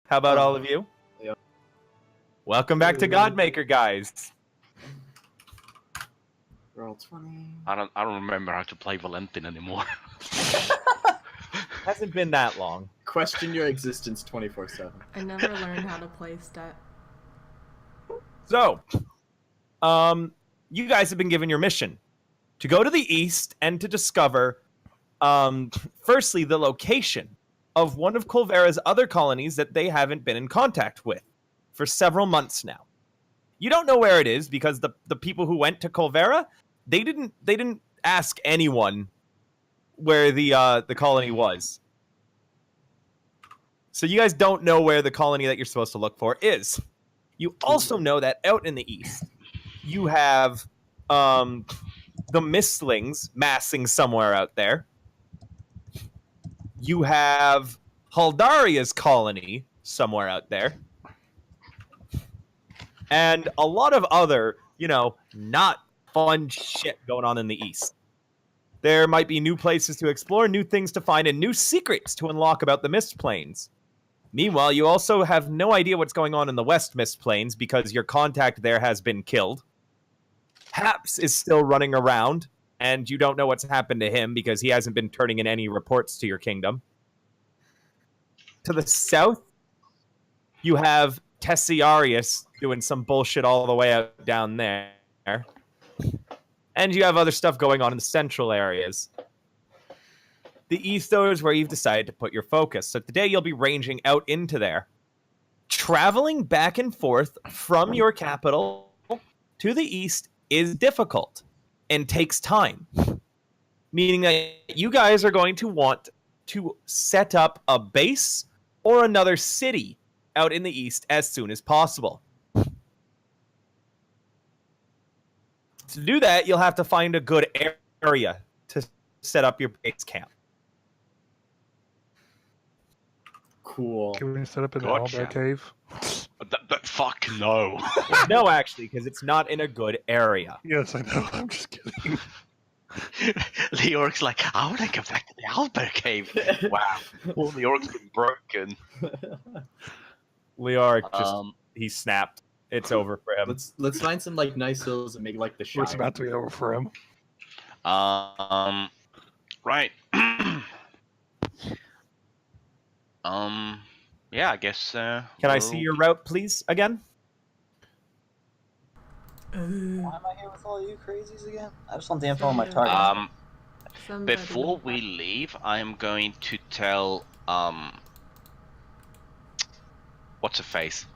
How about all of you? Yeah. Welcome back to Godmaker, guys. Roll 20. I don't remember how to play Valentin anymore. Hasn't been that long. Question your existence 24/7. I never learned how to play Stet. So, you guys have been given your mission to go to the east and to discover, firstly, the location of one of Colvera's other colonies that they haven't been in contact with for several months now. You don't know where it is because the people who went to Colvera, they didn't ask anyone where the colony was. So you guys don't know where the colony that you're supposed to look for is. You also know that out in the east, you have the Mistlings massing somewhere out there. You have Haldaria's colony somewhere out there. And a lot of other, not fun shit going on in the east. There might be new places to explore, new things to find, and new secrets to unlock about the Mist Plains. Meanwhile, you also have no idea what's going on in the West Mist Plains because your contact there has been killed. Haps is still running around, and you don't know what's happened to him because he hasn't been turning in any reports to your kingdom. To the south, you have Tessiarius doing some bullshit all the way out down there. And you have other stuff going on in the central areas. The east, though, is where you've decided to put your focus. So today you'll be ranging out into there. Traveling back and forth from your capital to the east is difficult and takes time. Meaning that you guys are going to want to set up a base or another city out in the east as soon as possible. To do that, you'll have to find a good area to set up your base camp. Cool. Can we set up in the Gotcha. Owlbear cave? Fuck no. No, actually, because it's not in a good area. Yes, I know. I'm just kidding. Leoric's like, I want to go back to the Owlbear cave. Wow. Well, Leoric's been broken. Leoric just he snapped. It's over for him. Let's find some nice hills and make the Shire. It's about to be over for him. Right. Yeah, I guess. Can I see your route, please, again? Why am I here with all you crazies again? I just want the info on my target. Before we leave, I'm going to tell what's her face?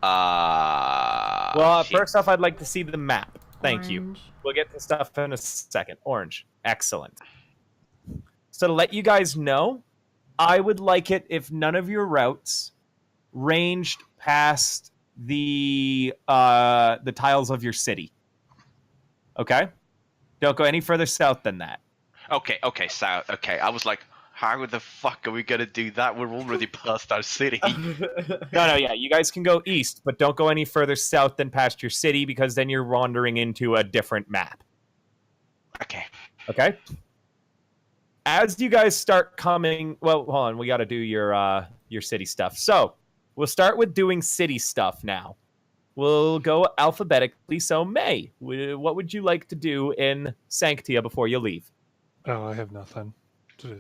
Well, first off, I'd like to see the map. Thank you. Orange. We'll get to stuff in a second. Orange. Excellent. So to let you guys know, I would like it if none of your routes ranged past the tiles of your city. Okay? Don't go any further south than that. Okay, south. Okay, I was like, how the fuck are we gonna do that? We're already past our city. No, yeah, you guys can go east, but don't go any further south than past your city because then you're wandering into a different map. Okay. Okay? As you guys start coming, well, hold on, we got to do your city stuff. So, we'll start with doing city stuff now. We'll go alphabetically. So, May, what would you like to do in Sanctia before you leave? Oh, I have nothing to do.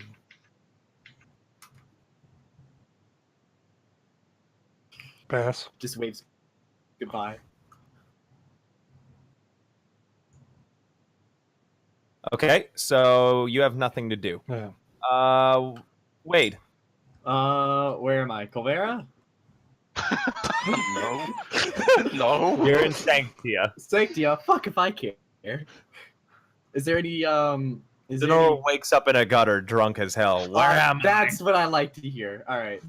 Pass. Just waves goodbye. Okay, so you have nothing to do. Yeah. Wade. Where am I? Colvera? No. No. You're in Sanctia. Sanctia? Fuck if I care. Is there any Dinora wakes up in a gutter drunk as hell. Where am I? That's what I like to hear. Alright.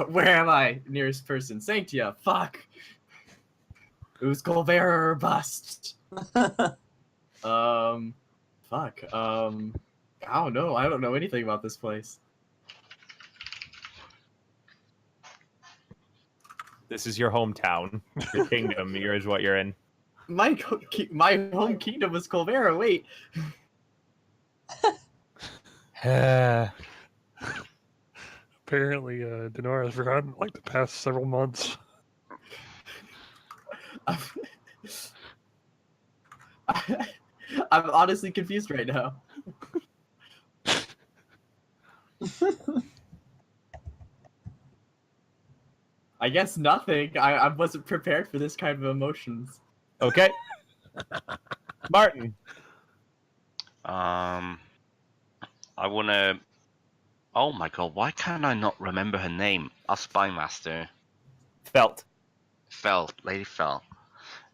Where am I? Nearest person. Sanctia. Fuck. It was Colvera or bust. Fuck. I don't know. I don't know anything about this place. This is your hometown. Your kingdom. Here's what you're in. My home kingdom was Colvera. Wait. Apparently, Dinora has forgotten like the past several months. I'm honestly confused right now. I guess nothing. I wasn't prepared for this kind of emotions. Okay. Martin. I wanna. Oh my god, why can't I not remember her name? Our spy master. Felt. Lady Fell.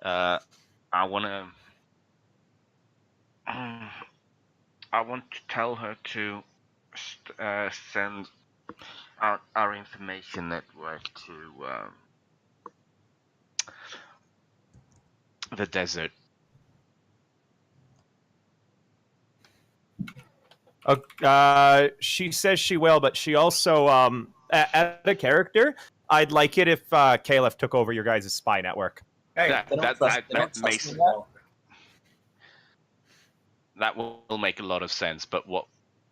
I wanna. I want to tell her to send our information network to the desert. She says she will, but she also, as a character, I'd like it if Kalef took over your guys' spy network. Hey, That- they don't that- trust, that- they don't that trust makes- me yet. That will make a lot of sense, but what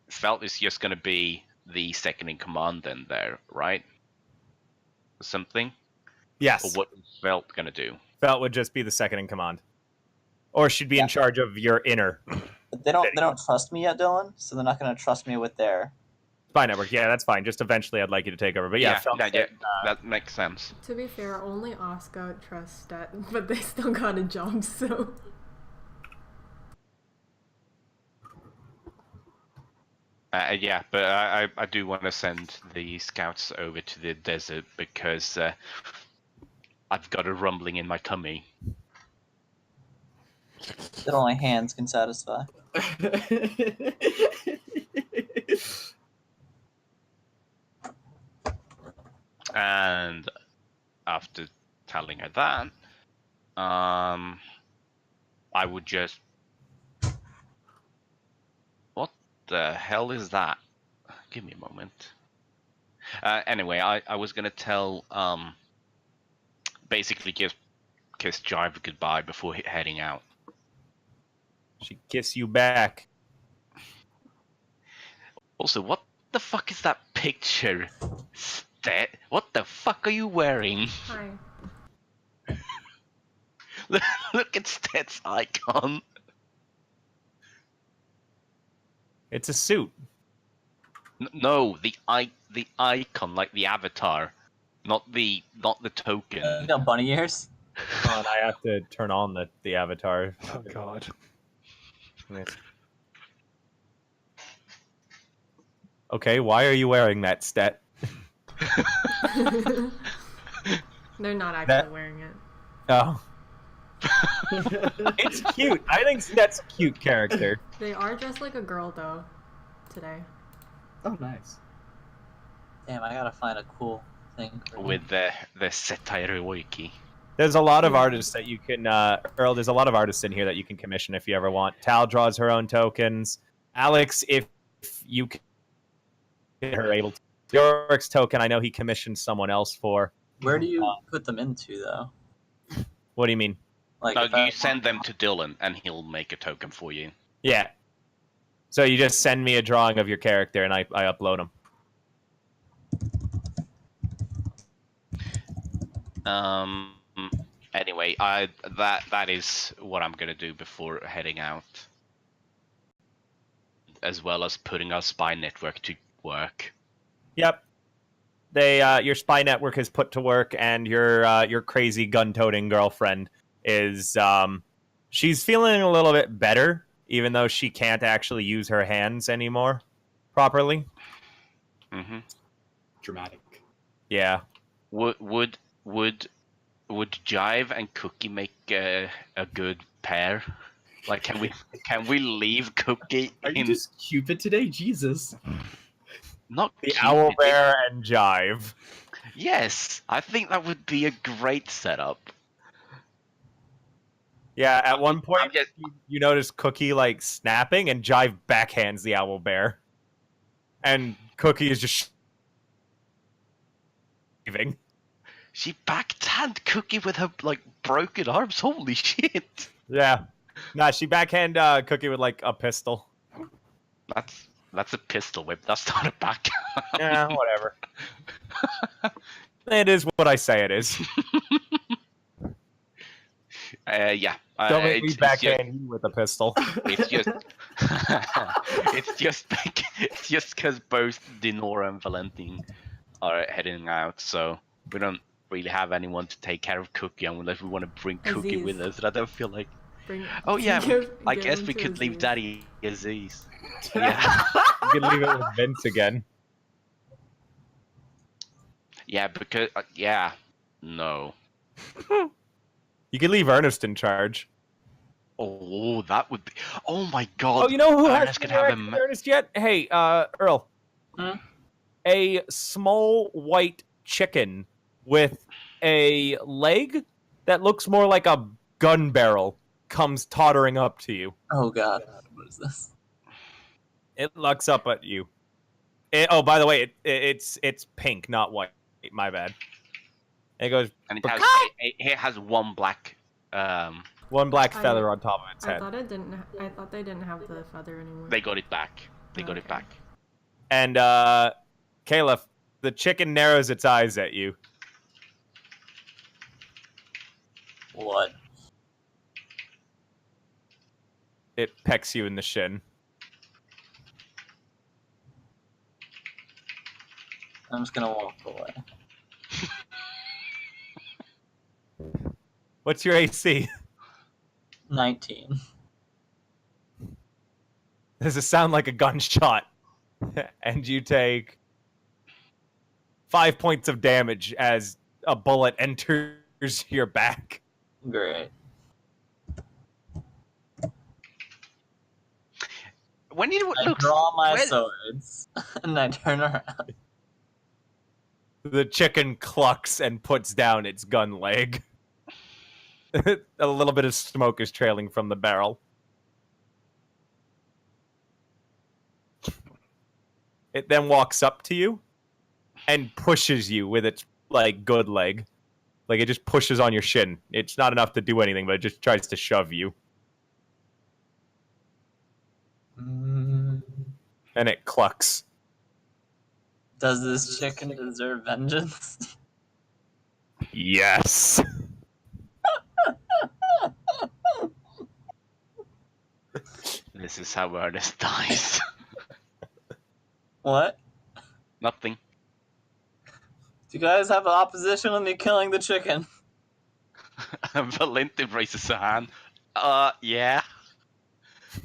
Felt is just going to be the second in command then there, right? Or something? Yes. Or what is Felt going to do? Felt would just be the second in command. Or she'd be Yeah. in charge of your inner But they don't trust me yet, Dylan. So they're not going to trust me with their. spy network. Yeah, that's fine. Just eventually I'd like you to take over. But yeah, Felt yeah, that makes sense. To be fair, only Oscar trusts Stet, but they still got a job, so. Yeah, but I do want to send the scouts over to the desert because I've got a rumbling in my tummy. That only hands can satisfy. And after telling her that, I would just. What the hell is that? Give me a moment. Anyway, I was gonna tell basically kiss Jive goodbye before heading out. she'd kiss you back. Also, what the fuck is that picture? Stet, what the fuck are you wearing? Hi. Look at Stet's icon. It's a suit. No, the icon, like the avatar, not the token. You got bunny ears? Hold on, I have to turn on the avatar. Oh god. Okay, why are you wearing that, Stet? They're not actually That- wearing it. Oh. It's cute. I think Stet's a cute character. They are dressed like a girl, though, today. Oh, nice. Damn, I gotta find a cool thing. For With the satire wiki. There's a lot of artists that you can, Earl, there's a lot of artists in here that you can commission if you ever want. Tal draws her own tokens. Alex, if you can get her able to. Leoric's token, I know he commissioned someone else for. Where do you put them into, though? What do you mean? Like, No, if I- you send them to Dylan, and he'll make a token for you. Yeah. So you just send me a drawing of your character, and I upload them. Anyway, that is what I'm gonna do before heading out, as well as putting our spy network to work. Yep. Your spy network is put to work, and your crazy gun-toting girlfriend is she's feeling a little bit better, even though she can't actually use her hands anymore properly. Mm-hmm. Dramatic. Yeah. Would Jive and Cookie make a good pair? Like, can we leave Cookie Are you in? just Cupid today? Jesus. Not The Cupid. owl bear and Jive. Yes, I think that would be a great setup. Yeah, at one I'm point just- you notice Cookie like snapping, and Jive backhands the owl bear, and Cookie is just shaving. She backhand Cookie with her like broken arms. Holy shit! Yeah. Nah, she backhand Cookie with like a pistol. That's a pistol whip. That's not a back. Yeah, whatever. It is what I say it is. Yeah. Don't make me It's just, backhand you with a pistol. it's just, it's just because both Dinora and Valentin are heading out, so we don't really have anyone to take care of Cookie unless we want to bring Cookie Aziz. with us. And I don't feel like. Bring, Oh yeah, I give guess him we to could leave Aziz. Daddy Aziz. Yeah. You can leave it with Vince again. Yeah, because yeah, no. You can leave Ernest in charge. Oh, that would be. Oh my God. Oh, you know who Ernest has could been have directed him. to Ernest yet? Hey, Earl. Hmm? A small white chicken with a leg that looks more like a gun barrel comes tottering up to you. Oh god, what is this? It looks up at you. Oh, by the way, it's pink, not white. My bad. And it goes And it has one black. one black I- feather on top of its I head. thought it didn't. I thought they didn't have the feather anymore. They got it back. They got it Okay. back. And Kalef, the chicken narrows its eyes at you. What? It pecks you in the shin. I'm just gonna walk away. What's your AC? 19. Does it sound like a gunshot? And you take 5 points of damage as a bullet enters your back. Great. When you I look, draw my when- swords and I turn around. The chicken clucks and puts down its gun leg. A little bit of smoke is trailing from the barrel. It then walks up to you and pushes you with its good leg. Like it just pushes on your shin. It's not enough to do anything, but it just tries to shove you. And it clucks. Does this chicken deserve vengeance? Yes. This is how Ernest dies. What? Nothing. Do you guys have an opposition with me killing the chicken? Valentin raises a hand. Yeah.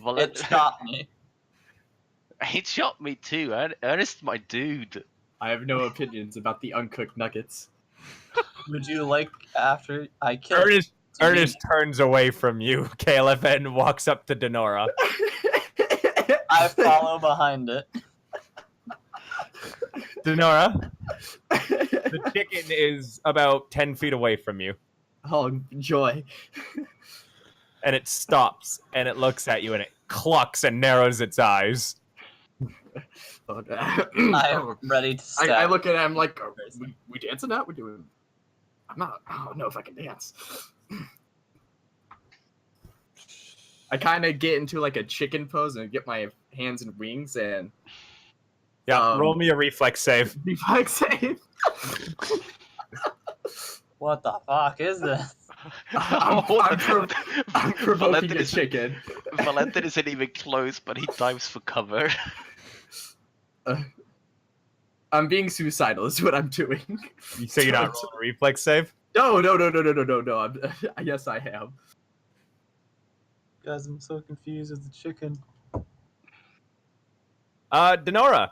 It shot me. He shot me too. Ernest, my dude. I have no opinions about the uncooked nuggets. Would you like after I kill it? Ernest turns away from you, Kalef, and walks up to Dinora. I follow behind it. Dinora, the chicken is about 10 feet away from you. Oh, joy. And it stops, and it looks at you, and it clucks and narrows its eyes. Oh, I am ready to stab. I look at him like, we dancing now? We're doing. I'm not. I don't know if I can dance. I kind of get into like a chicken pose and get my hands and wings and. Yeah, roll me a reflex save. Reflex save. What the fuck is this? I'm provoking Valentin a is- chicken. Valentin isn't even close, but he dives for cover. I'm being suicidal. Is what I'm doing. You say you're not rolling a reflex save? No. Yes, I am. Guys, I'm so confused with the chicken. Dinora,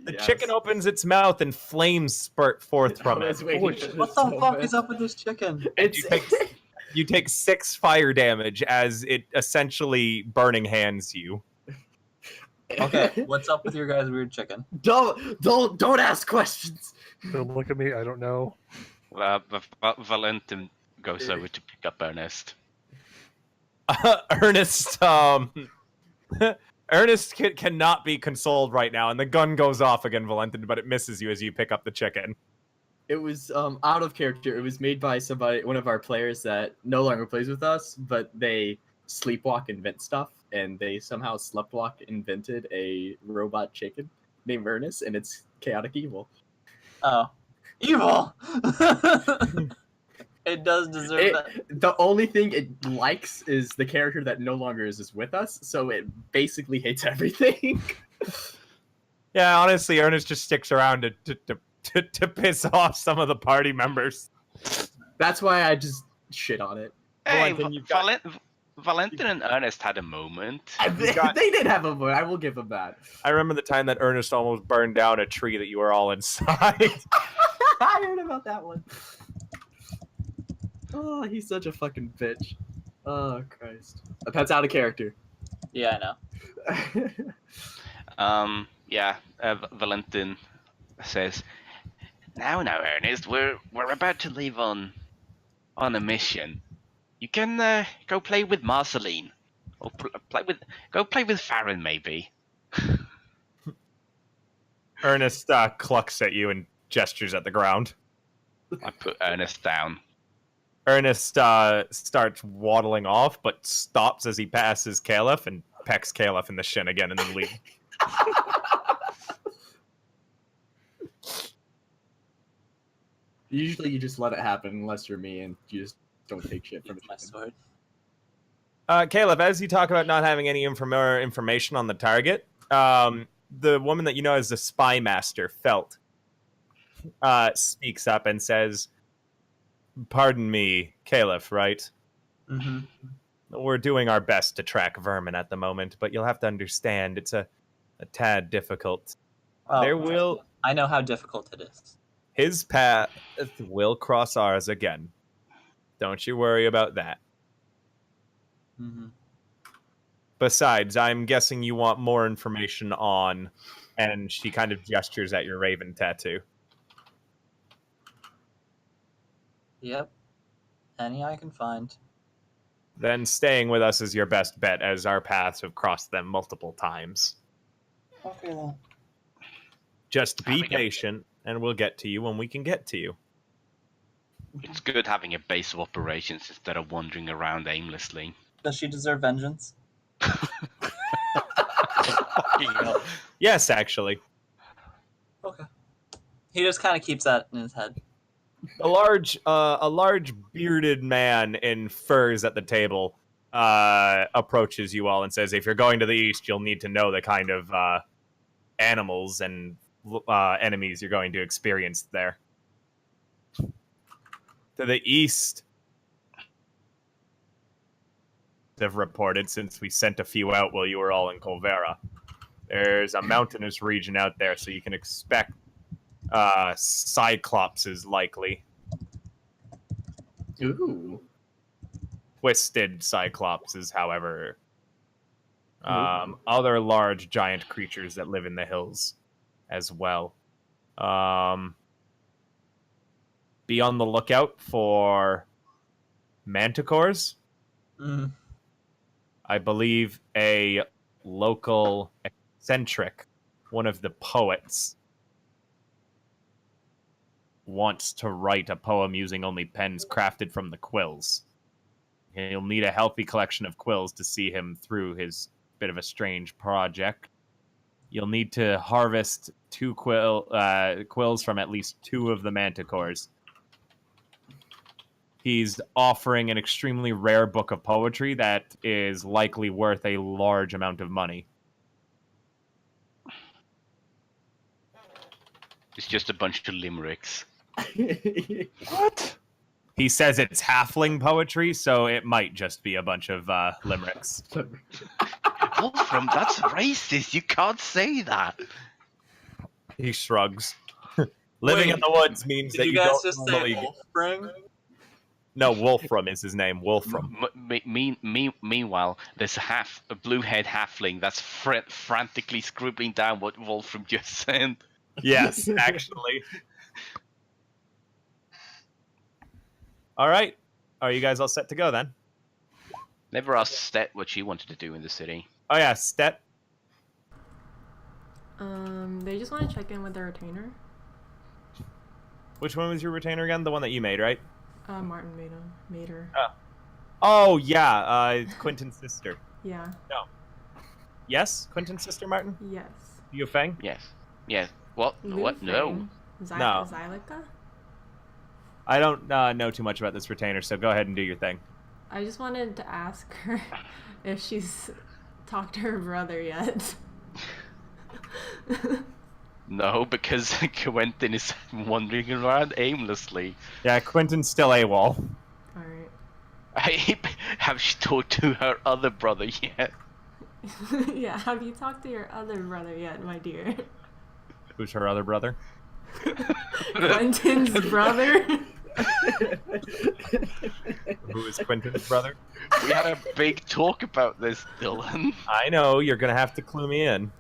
the chicken opens its mouth and flames spurt forth from it. What the fuck is up with this chicken? It's You take 6 fire damage as it essentially burning hands you. Okay, what's up with your guys' weird chicken? Don't ask questions. Don't look at me. I don't know. Valentin goes over to pick up Ernest. Ernest, Ernest cannot be consoled right now, and the gun goes off again, Valentin, but it misses you as you pick up the chicken. It was out of character. It was made by one of our players that no longer plays with us, but they sleepwalk invent stuff, and they somehow sleptwalk invented a robot chicken named Ernest, and it's chaotic evil. Oh, evil. It does deserve that. The only thing it likes is the character that no longer is with us, so it basically hates everything. Yeah, honestly, Ernest just sticks around to piss off some of the party members. That's why I just shit on it. Hey, Valentin, you've got- Valentin and Ernest had a moment. They did have a vote. I will give them that. I remember the time that Ernest almost burned down a tree that you were all inside. I heard about that one. Oh, he's such a fucking bitch. Oh, Christ. That's out of character. Yeah, I know. Yeah, Valentin says, now, Ernest, we're about to leave on a mission. You can go play with Marceline, or go play with Farron, maybe. Ernest clucks at you and gestures at the ground. I put Ernest down. Ernest starts waddling off, but stops as he passes Kalef and pecks Kalef in the shin again and then leaves. Usually you just let it happen unless you're me and you just don't take shit from Use my it. sword. Kalef, as you talk about not having any information on the target, the woman that you know as the spy master, Felt, speaks up and says, "Pardon me, Kalef, right? Mm-hmm. We're doing our best to track vermin at the moment, but you'll have to understand it's a tad difficult. Oh, There will I know how difficult it is. His path will cross ours again. Don't you worry about that. Mm-hmm. Besides, I'm guessing you want more information on," and she kind of gestures at your raven tattoo. Yep. Any I can find. Then staying with us is your best bet, as our paths have crossed them multiple times. Okay then. Just be Having a- patient, and we'll get to you when we can get to you. It's good having a base of operations instead of wandering around aimlessly. Does she deserve vengeance? Yes, actually. Okay. He just kind of keeps that in his head. A large bearded man in furs at the table approaches you all and says, "If you're going to the east, you'll need to know the kind of animals and enemies you're going to experience there. To the east, have reported since we sent a few out while you were all in Colvera. There's a mountainous region out there, so you can expect Cyclopses likely. Ooh. Twisted Cyclopses, however. Other large giant creatures that live in the hills as well. Be on the lookout for manticores. Mm. I believe a local eccentric, one of the poets, wants to write a poem using only pens crafted from the quills. He'll need a healthy collection of quills to see him through his bit of a strange project. You'll need to harvest two quills from at least two of the manticores. He's offering an extremely rare book of poetry that is likely worth a large amount of money. It's just a bunch of limericks. What? He says it's halfling poetry, so it might just be a bunch of limericks. Wolfram, that's racist. You can't say that. He shrugs. Living in the woods means Did that you you guys don't just normally... say Wolfspring? No, Wolfram is his name. Wolfram. Meanwhile, there's a blue-haired halfling that's frantically scribbling down what Wolfram just said. Yes, actually. All right. Are you guys all set to go then? Never asked Stet what she wanted to do in the city. Oh yeah, Stet. They just want to check in with their retainer. Which one was your retainer again? The one that you made, right? Martin made her. Oh yeah, Quentin's sister. Yeah. Yes, Quentin's sister, Martin. Yes. You Feng? Yes. Yes. What? Liu What? No. Feng. No. Xylica? I don't know too much about this retainer, so go ahead and do your thing. I just wanted to ask her if she's talked to her brother yet. No, because Quentin is wandering around aimlessly. Yeah, Quentin's still AWOL. Alright. Have she talked to her other brother yet? Yeah, have you talked to your other brother yet, my dear? Who's her other brother? Quentin's brother? Who is Quentin's brother? We had a big talk about this, Dylan. I know, you're gonna have to clue me in.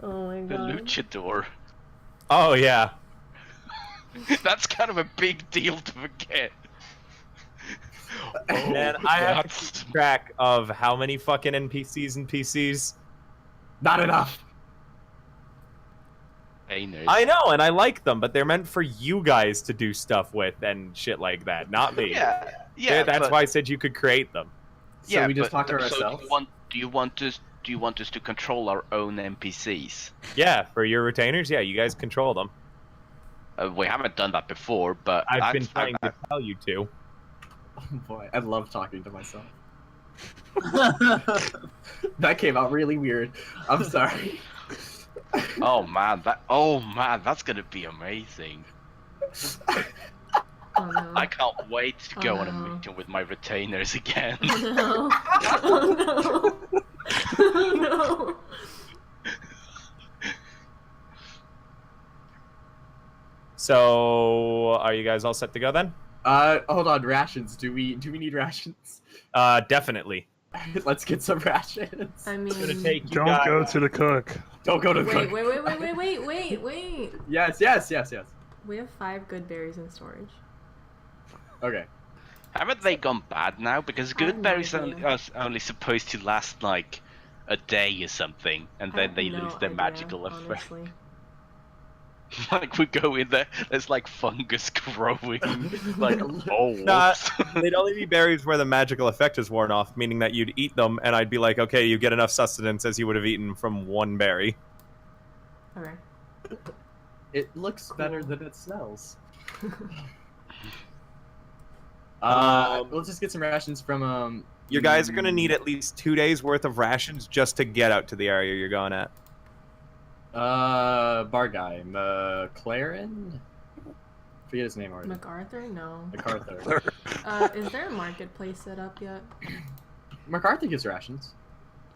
Oh my The god. luchador. Oh yeah. That's kind of a big deal to forget. Man, I have to keep track of how many fucking NPCs and PCs. Not enough. I know, and I like them, but they're meant for you guys to do stuff with and shit like that, not me. Yeah. That's why I said you could create them. So we just talk to so ourselves? Do you want us to control our own NPCs? Yeah, for your retainers, yeah, you guys control them. We haven't done that before, but I've been trying to tell you to. Oh boy, I love talking to myself. That came out really weird. I'm sorry. Oh man, that's gonna be amazing. Oh no. I can't wait to go on a no. mission with my retainers again. No. Oh no. Oh no. So, are you guys all set to go then? Hold on, rations. Do we need rations? Definitely. Let's get some rations. I mean, It's gonna take you Don't guys... go to the cook. Don't go to the cook. wait. Yes. We have 5 good berries in storage. Okay. Haven't they gone bad now? Because I have good no berries idea. are only supposed to last like a day or something, and I then have they no lose their idea, magical effect. honestly. Like we go in there, there's like fungus growing. Like, oh, Nah, whoops. they'd only be berries where the magical effect is worn off, meaning that you'd eat them, and I'd be like, okay, you get enough sustenance as you would have eaten from one berry. Okay. It looks better than it smells. Let's just get some rations from You guys are gonna need at least 2 days worth of rations just to get out to the area you're going at. bar guy, McLaren? Forget his name already. MacArthur? No. MacArthur. Is there a marketplace set up yet? MacArthur gives rations.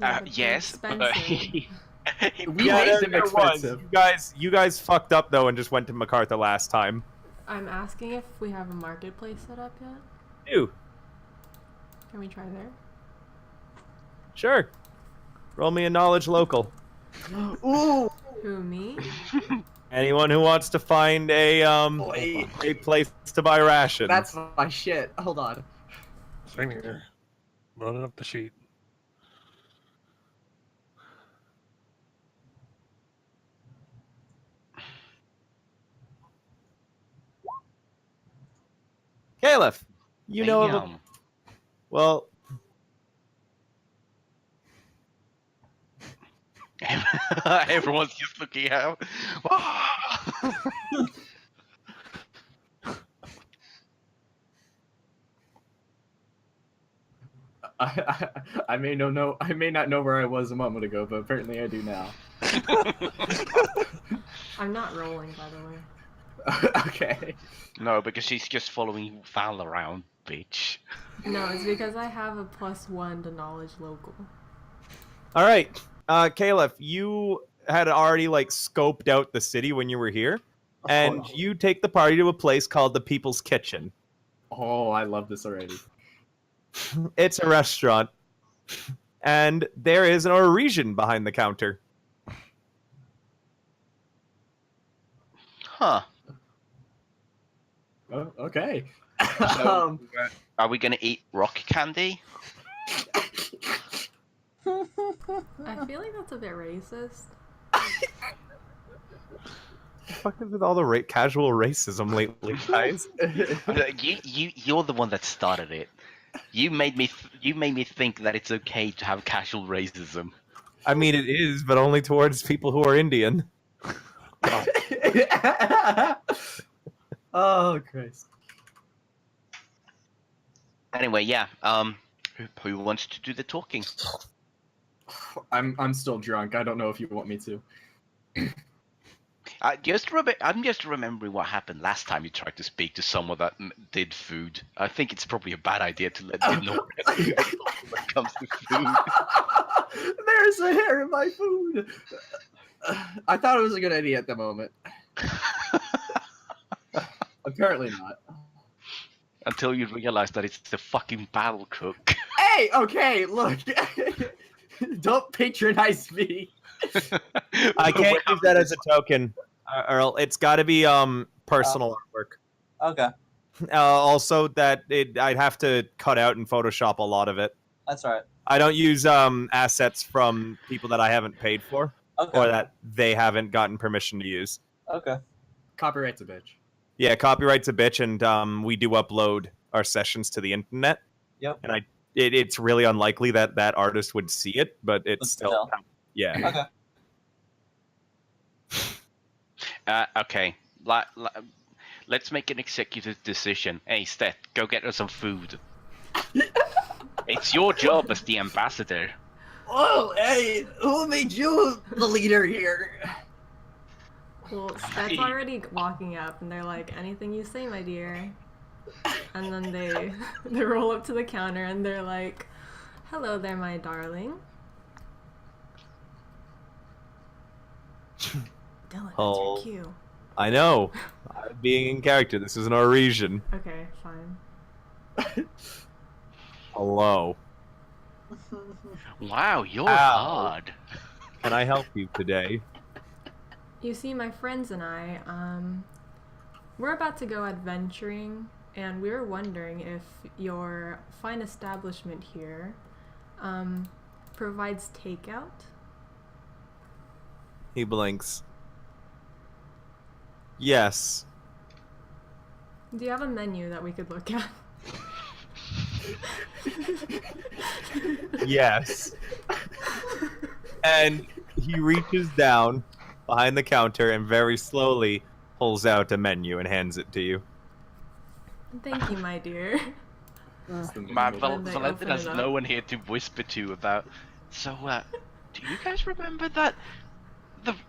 Yeah, but they're Yes, but expensive. We Yeah, made them there was. expensive. You guys fucked up though and just went to MacArthur last time. I'm asking if we have a marketplace set up yet. Ew. Can we try there? Sure. Roll me a knowledge local. Ooh! Who, me? Anyone who wants to find a Wait. a place to buy rations. That's my shit. Hold on. Same here. Loading up the sheet. Kalef. You know of a... Damn. Well, Everyone's just looking out. I may not know where I was a moment ago, but apparently I do now. I'm not rolling, by the way. Okay. No, because she's just following Val around, bitch. No, it's because I have a +1 to knowledge local. all right. Kalef, you had already like scoped out the city when you were here, and you take the party to a place called the People's Kitchen. Oh, I love this already. It's a restaurant, and there is an Oresian behind the counter. Huh. Oh, okay. So, are we gonna eat rock candy? I feel like that's a bit racist. The fuck is with all the casual racism lately, guys? You're the one that started it. You made me think that it's okay to have casual racism. I mean, it is, but only towards people who are Indian. Oh Christ. Anyway, yeah. Who wants to do the talking? I'm still drunk. I don't know if you want me to. I'm just remembering what happened last time you tried to speak to someone that did food. I think it's probably a bad idea to let Dinora when it comes to food. There's a hair in my food. I thought it was a good idea at the moment. Apparently not. Until you realize that it's the fucking battle cook. Hey, okay, look. Don't patronize me. I can't use that as a token, Earl. It's got to be personal artwork. Okay, Also, that I'd have to cut out and Photoshop a lot of it. that's all right. I don't use assets from people that I haven't paid for Okay, or that they haven't gotten permission to use. okay. Copyright's a bitch. Yeah, copyright's a bitch, and we do upload our sessions to the internet. Yep. And it's really unlikely that that artist would see it, but it's But still, yeah. Okay. Okay. Let's make an executive decision. Hey, Stet, go get us some food. It's your job as the ambassador. Oh, hey, who made you the leader here? Well, Stet's already walking up, and they're like, "Anything you say, my dear." And then they roll up to the counter, and they're like, "Hello there, my darling." Dylan, that's Oh. your cue. I know. I'm being in character. This is an Norwegian. Okay, fine. Hello. Wow, you're Ow. hard. Can I help you today? You see, my friends and I, we're about to go adventuring, and we were wondering if your fine establishment here, provides takeout. He blinks. Yes. Do you have a menu that we could look at? Yes. And he reaches down behind the counter and very slowly pulls out a menu and hands it to you. Thank you, my dear. Man, When they Valentin open has it no up. one here to whisper to about. So, do you guys remember that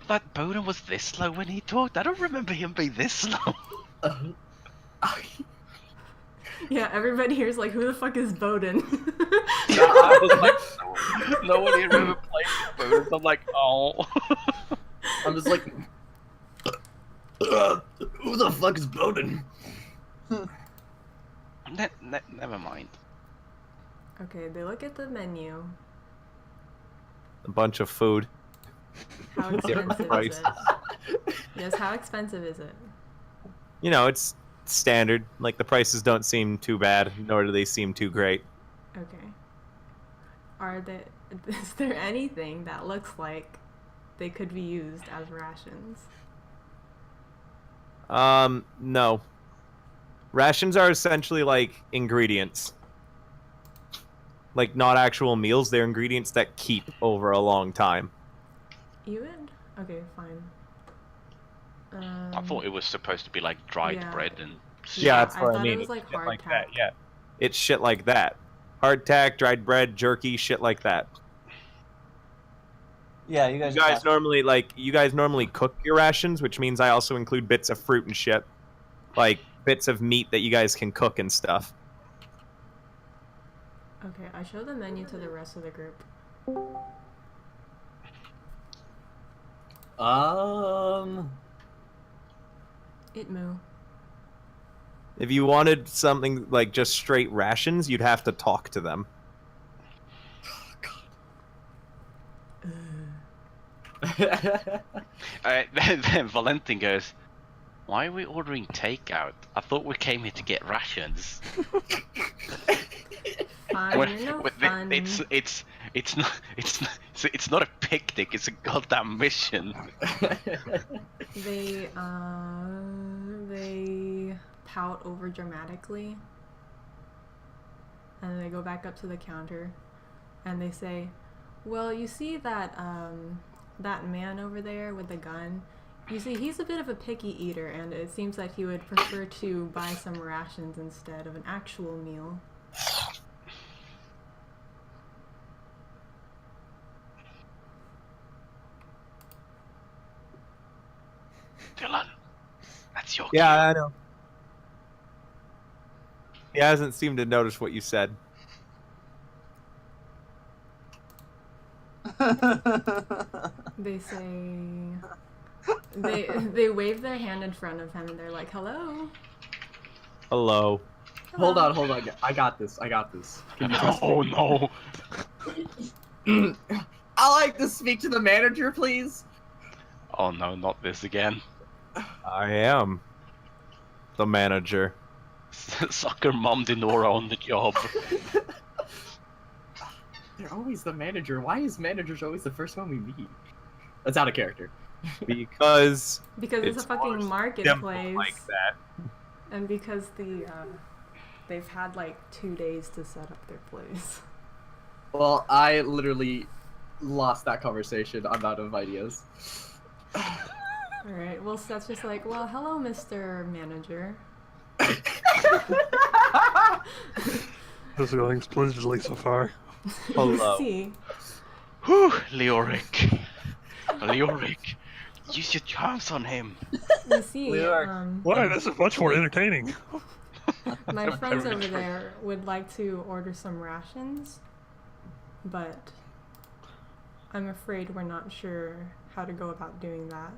that Bowden was this slow when he talked? I don't remember him being this slow. Yeah, everybody here's like, who the fuck is Bowden? I was like, no one here ever played Bowden. So I'm like, oh. I'm just like, who the fuck is Bowden? Never mind. Okay, they look at the menu. A bunch of food. How Different expensive is prices. it? Yes, how expensive is it? You know, it's standard. Like, the prices don't seem too bad, nor do they seem too great. Okay. Is there anything that looks like they could be used as rations? No. Rations are essentially like ingredients. Like, not actual meals, they're ingredients that keep over a long time. You would? Okay, fine. I thought it was supposed to be like dried yeah. bread and. Yeah, that's I what I thought mean. it was It's like shit hardtack. that, yeah. It's shit like that. Hardtack, dried bread, jerky, shit like that. Yeah, you guys. You guys normally cook your rations, which means I also include bits of fruit and shit. Like bits of meat that you guys can cook and stuff. Okay, I show the menu to the rest of the group. It moo. If you wanted something like just straight rations, you'd have to talk to them. Then Valentin goes, "Why are we ordering takeout? I thought we came here to get rations." Fine, Well, you're no well, fun. it's not a picnic. It's a goddamn mission. They pout over dramatically. And they go back up to the counter, and they say, "Well, you see that that man over there with the gun? You see, he's a bit of a picky eater, and it seems like he would prefer to buy some rations instead of an actual meal." Dylan, that's your Yeah, I know. He hasn't seemed to notice what you said. They say they wave their hand in front of him, and they're like, "Hello." Hello. Hold Hello. on, hold on. I got this. I got this. Can you trust Oh me? no. I like to speak to the manager, please. Oh no, not this again. I am the manager. Soccer mom Dinora on the job. They're always the manager. Why is managers always the first one we meet? That's out of character. Because Because it's a more fucking simple marketplace, like that. and because they've had like 2 days to set up their place. Well, I literally lost that conversation. I'm out of ideas. All right. Well, Stet's just like, "Well, hello, Mr. Manager." This is going splendidly so far. Hello. See, Whew, Leoric. Leoric, use your charms on him. you see, Leoric. Why? This is much more entertaining. my friends over there would like to order some rations, but I'm afraid we're not sure how to go about doing that.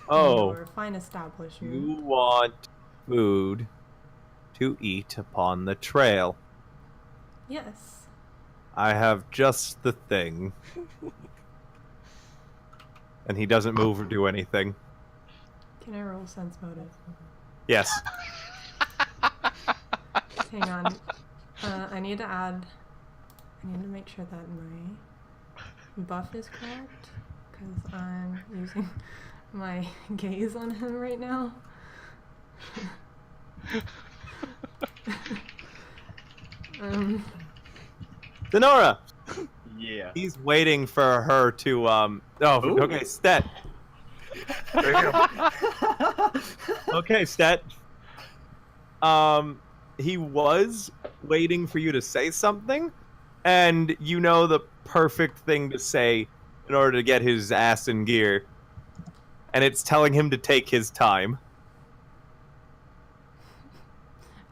Oh, Or fine establishment. you want food to eat upon the trail. Yes. I have just the thing. And he doesn't move or do anything. Can I roll sense motive? Yes. Hang on. I need to make sure that my buff is correct, because I'm using my gaze on him right now. Dinora! Yeah. He's waiting for her to, Oh, Ooh. okay, Stet. There you go. Okay, Stet. He was waiting for you to say something, and you know the perfect thing to say in order to get his ass in gear. And it's telling him to take his time.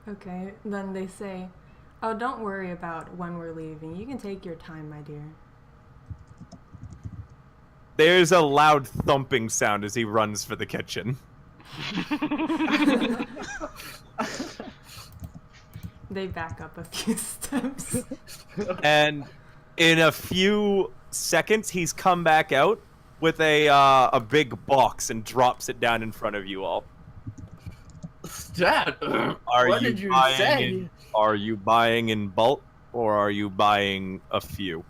Okay, then they say, "Oh, don't worry about when we're leaving. You can take your time, my dear." There's a loud thumping sound as he runs for the kitchen. They back up a few steps. And in a few seconds, he's come back out with a big box and drops it down in front of you all. Dad, what did you say? Are you buying in bulk, or are you buying a few?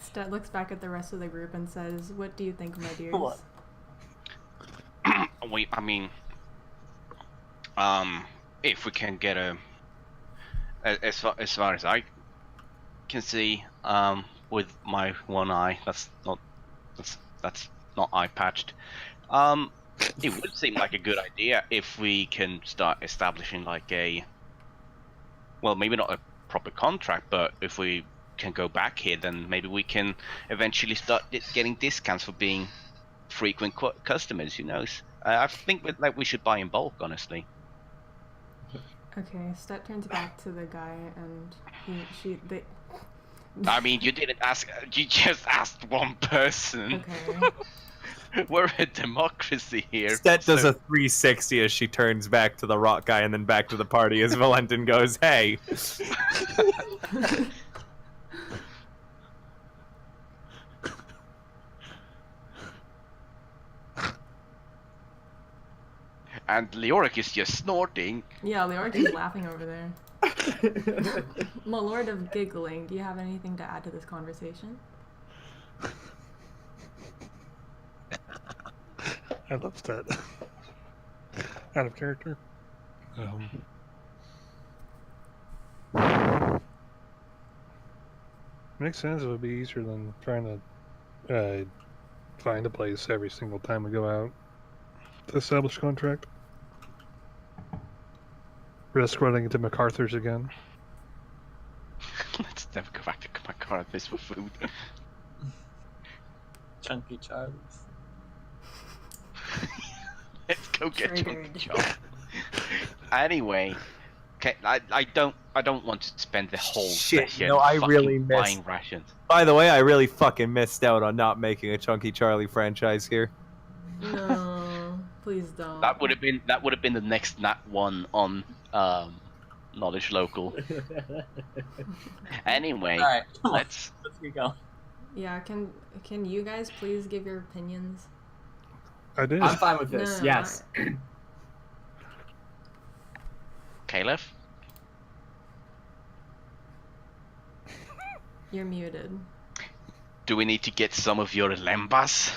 Stet looks back at the rest of the group and says, "What do you think, my dears?" What? Wait, I mean, if we can get as far as I can see, with my one eye, that's not eye patched. It would seem like a good idea if we can start establishing like well, maybe not a proper contract, but if we can go back here, then maybe we can eventually start getting discounts for being frequent customers. Who knows? I think we should buy in bulk, honestly. Okay, Stet turns back to the guy and they. I mean, you didn't ask. You just asked one person. Okay. We're a democracy here. Stet does a 360 as she turns back to the rock guy and then back to the party as Valentin goes, "Hey." And Leoric is just snorting. Yeah, Leoric is laughing over there. My lord of giggling, do you have anything to add to this conversation? I love that. out of character. Makes sense. It would be easier than trying to find a place every single time we go out to establish contract. Risk running into MacArthur's again. Let's never go back to MacArthur's for food. Chunky Charlie's. Let's go get Triggered. Chunky Charlie. Anyway, okay, I don't want to spend the whole Shit, session no, I fucking really missed- buying rations. By the way, I really fucking missed out on not making a Chunky Charlie franchise here. No, please don't. That would have been the next nat one on Knowledge Local. Anyway, Alright, come on. let's Let's go. Yeah, can you guys please give your opinions? I did. I'm fine with this. No, Yes. Kalef. You're muted. Do we need to get some of your lembas?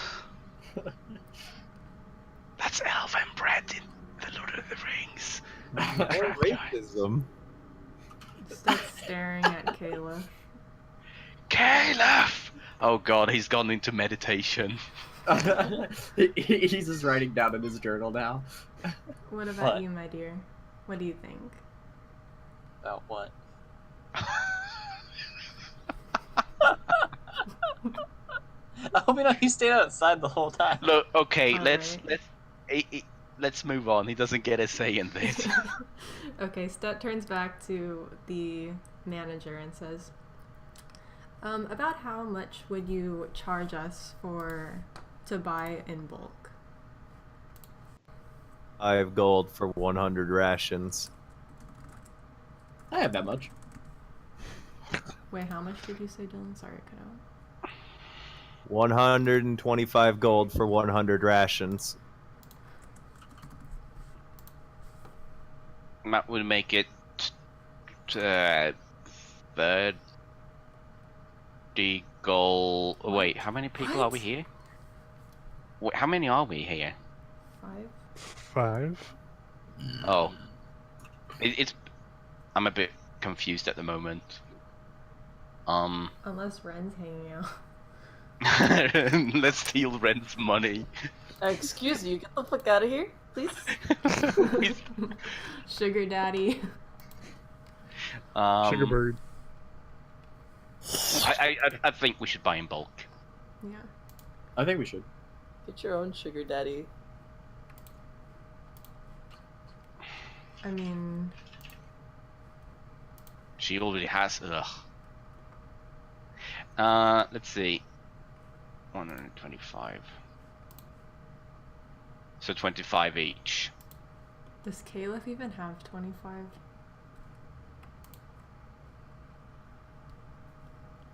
That's elven bread in the Lord of the Rings. Racism. Stop staring at Kayla. Kalef! Oh god, he's gone into meditation. He's just writing down in his journal now. What about What? you, my dear? What do you think? About what? I hope you know he stayed outside the whole time. Look, okay, Alright. let's move on. He doesn't get a say in this. Okay, Stet turns back to the manager and says, about how much would you charge us to buy in bulk? 5 gold for 100 rations. I have that much. Wait, how much did you say, Dylan? Sorry, it cut out. 125 gold for 100 rations. That would make it 30 gold. Wait, how many people are we What? here? Wait, how many are we here? 5? 5. Oh, it's. I'm a bit confused at the moment. Unless Ren's hanging out. Let's steal Ren's money. Excuse you, get the fuck out of here, please. Sugar daddy. Sugar bird. I think we should buy in bulk. Yeah. I think we should. Get your own sugar daddy. I mean, She already has. Ugh. Let's see. 125. So 25 each. does Kalef even have 25?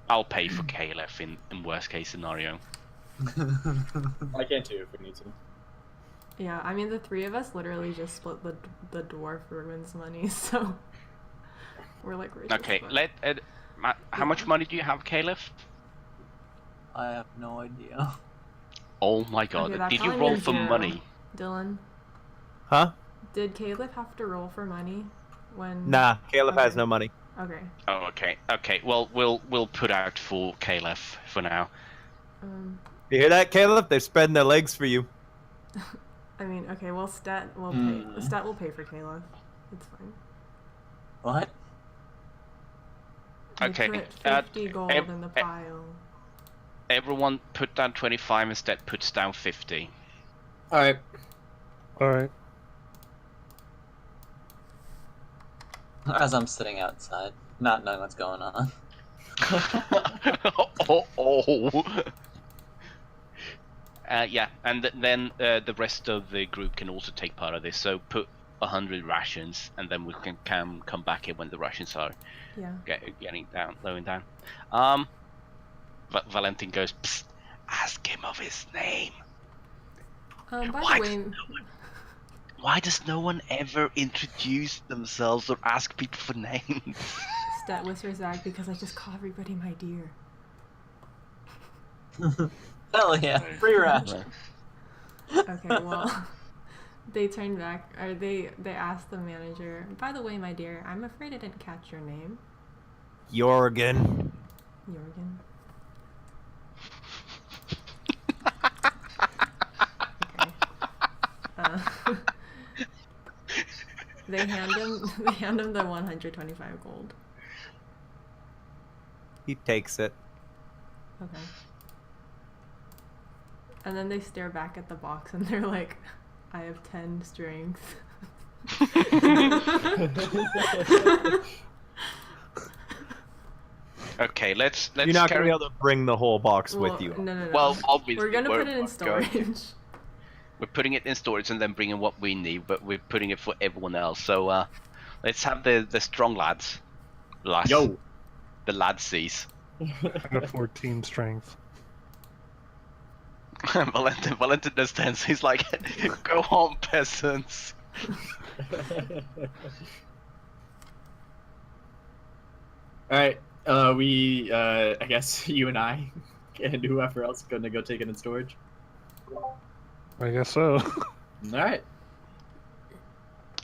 I'll pay for Kalef in worst case scenario. I can too if we need to. Yeah, I mean the three of us literally just split the dwarf ruins money, so we're like rich as Okay, fuck. how much money do you have, Kalef? I have no idea. Oh my god, Okay, that did you probably roll means for 0. money? Dylan, Huh? did Kalef have to roll for money when? Nah, Caleb has Okay. no money. Okay. Oh, okay. Okay, well, we'll put out for Kalef for now. You hear that, Caleb? They're spreading their legs for you. I mean, okay. Well, Stet will pay. Stet will pay for Kalef. It's fine. What? We Okay, put 50 gold in the pile. Everyone put down 25 instead puts down 50. Alright. Alright. As I'm sitting outside, not knowing what's going on. oh. Yeah, and then the rest of the group can also take part of this. So put 100 rations, and then we can come back here when the rations are Yeah. lowing down. Valentin goes, psst, ask him of his name. By Why the way, Why does no one ever introduce themselves or ask people for names? Stet whispers back because I just call everybody my dear. Hell yeah, free ration. Okay, well, They turn back, or they ask the manager, by the way, my dear, I'm afraid I didn't catch your name. Jorgen. Jorgen. Okay. They hand him the 125 gold. He takes it. Okay. And then they stare back at the box and they're like, I have 10 strength. Okay, let's You're not gonna carry. be able to bring the whole box Well, with you. No. Well, obviously we're gonna put it in going- storage. We're putting it in storage and then bringing what we need, but we're putting it for everyone else. So let's have the strong lads. Yo. The ladsies. I got 14 strength. Valentin does 10, so he's like, go on, peasants. Alright, I guess you and I, and whoever else, gonna go take it in storage. I guess so. Alright.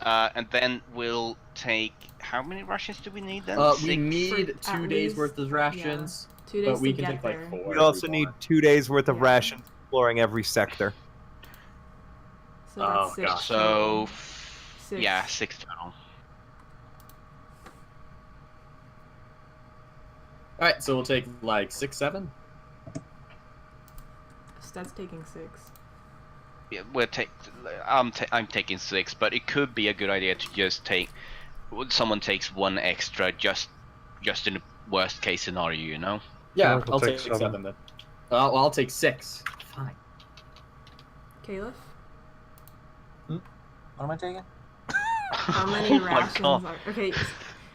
And then we'll take. How many rations do we need then? We Six? need For 2 at days least- worth of rations, 2 days but we to can get take like there. 4. We if also we need want. 2 days worth of Yeah. rations exploring every sector. So that's Oh, 6. gosh. So, Six. yeah, 6 total. Alright, so we'll take like 6, 7? Stet's taking 6. Yeah, I'm taking 6, but it could be a good idea to just take. Someone takes 1 extra, just in the worst case scenario, you know. Yeah, I'll I'll take take 7. 7 then. I'll take 6. Fine. Kalef? What am I taking? How many Oh my rations God. are... Okay,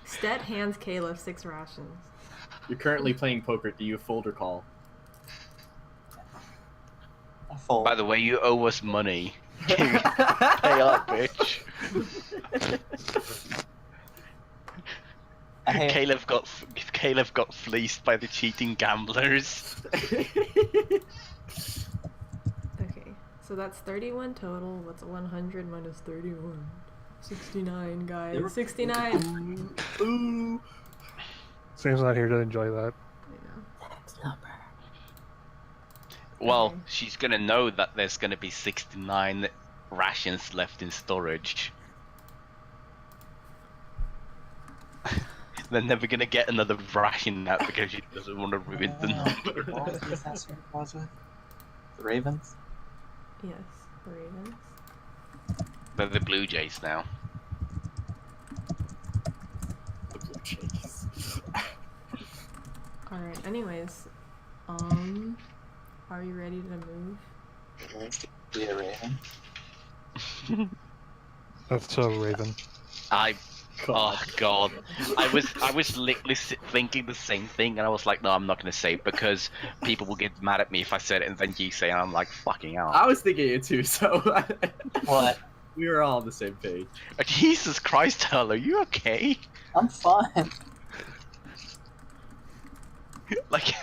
Stet hands Kalef 6 rations. You're currently playing poker. Do you fold or call? A fold. By the way, you owe us money. Pay up, bitch. I hate- Caleb got fleeced by the cheating gamblers. Okay, so that's 31 total. What's 100 minus 31? 69, guys. 69! Ooh. Sam's not here to enjoy that. I know. Well, Okay. she's gonna know that there's gonna be 69 rations left in storage. They're never gonna get another ration out because she doesn't want to ruin the number. What was the assassin I was with? The Ravens? Yes, the Ravens. They're the Blue Jays now. The Blue Jays. Alright, anyways. Are you ready to move? Be a Raven. That's so Raven. Oh god, I was literally thinking the same thing, and I was like, no, I'm not gonna say it because people will get mad at me if I said it, and then you say it, and I'm like, fucking hell. I was thinking it too, so What? we were all on the same page. Jesus Christ, Hal, are you okay? I'm fine. Like,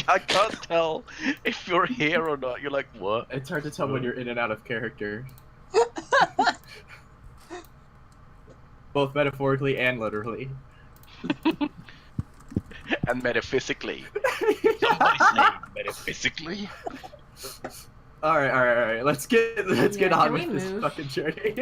I can't tell if you're here or not. You're like, what? It's hard to tell when you're in and out of character. Both metaphorically and literally. And metaphysically. Somebody's name, metaphysically. Alright. Let's get on can we with this move? fucking journey.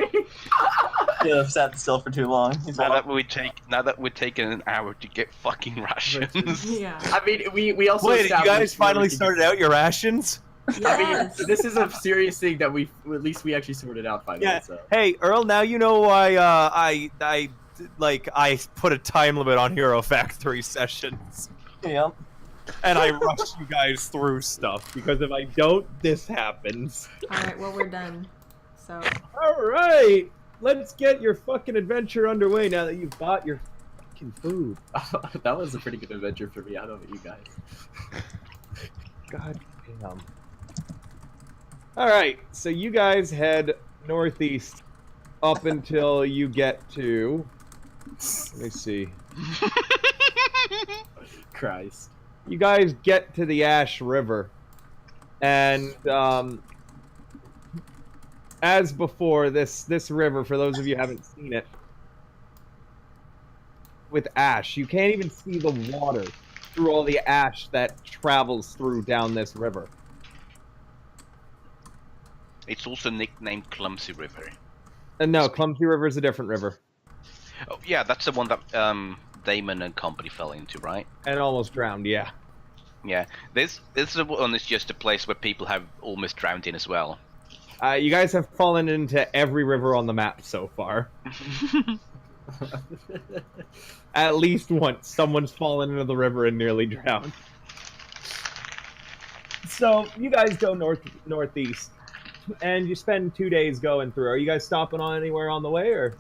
Yeah, I've sat still for too long. He's Now like, that we're taking an hour to get fucking rations. Yeah. I mean, we also Wait, did you established guys where we finally can started out your rations? Yes! I mean, this is a serious thing that at least we actually sorted out finally. Yeah. So. Hey, Earl, now you know why I put a time limit on Hero Factory sessions. yep. And I rush you guys through stuff, because if I don't, this happens. Alright, well, we're done. So, Alright! Let's get your fucking adventure underway now that you've bought your fucking food. That was a pretty good adventure for me. I don't know about you guys. God damn. Alright, so you guys head northeast up until you get to... Let me see. Christ. You guys get to the Ash River. And, as before, this river, for those of you who haven't seen it, with ash, you can't even see the water through all the ash that travels through down this river. It's also nicknamed Clumsy River. And no, Clumsy River is a different river. Oh, yeah, that's the one that Damon and company fell into, right? And almost drowned, yeah. Yeah, this one is just a place where people have almost drowned in as well. You guys have fallen into every river on the map so far. At least once, someone's fallen into the river and nearly drowned. So, you guys go northeast, and you spend 2 days going through. Are you guys stopping on anywhere on the way, or?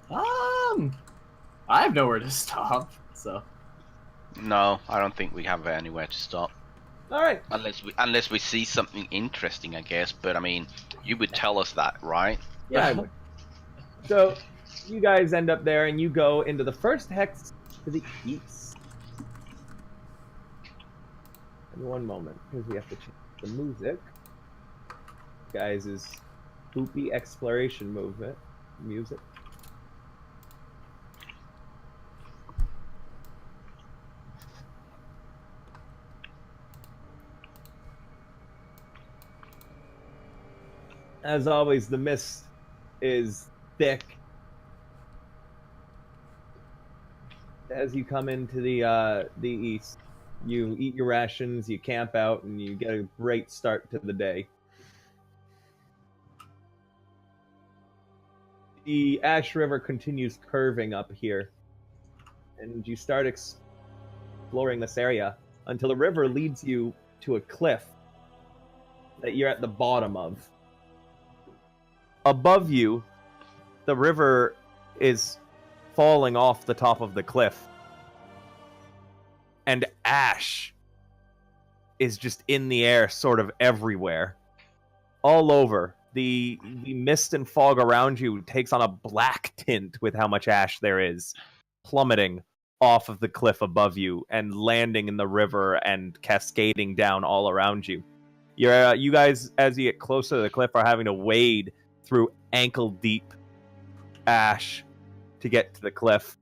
I have nowhere to stop, so. No, I don't think we have anywhere to stop. All right. Unless we see something interesting, I guess. But I mean, you would tell us that, right? Yeah, I would. So, you guys end up there, and you go into the first hex to the east. In one moment, because we have to change the music. Guys' poopy exploration music. As always, the mist is thick. As you come into the east, you eat your rations, you camp out, and you get a great start to the day. The Ash River continues curving up here, and you start exploring this area until the river leads you to a cliff that you're at the bottom of. Above you, the river is falling off the top of the cliff. And ash is just in the air, sort of everywhere. All over. The mist and fog around you takes on a black tint with how much ash there is, plummeting off of the cliff above you and landing in the river and cascading down all around you. You guys, as you get closer to the cliff, are having to wade through ankle-deep ash to get to the cliff.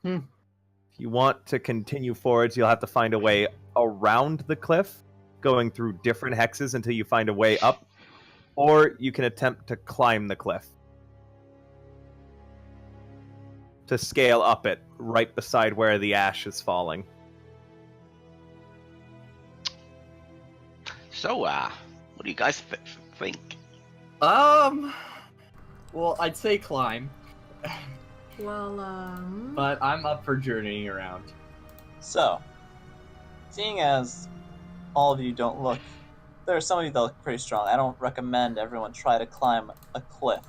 If you want to continue forwards, you'll have to find a way around the cliff, going through different hexes until you find a way up, or you can attempt to climb the cliff to scale up it right beside where the ash is falling. So, what do you guys think? Well, I'd say climb. Well, But I'm up for journeying around. So, seeing as all of you don't look, there are some of you that look pretty strong. I don't recommend everyone try to climb a cliff.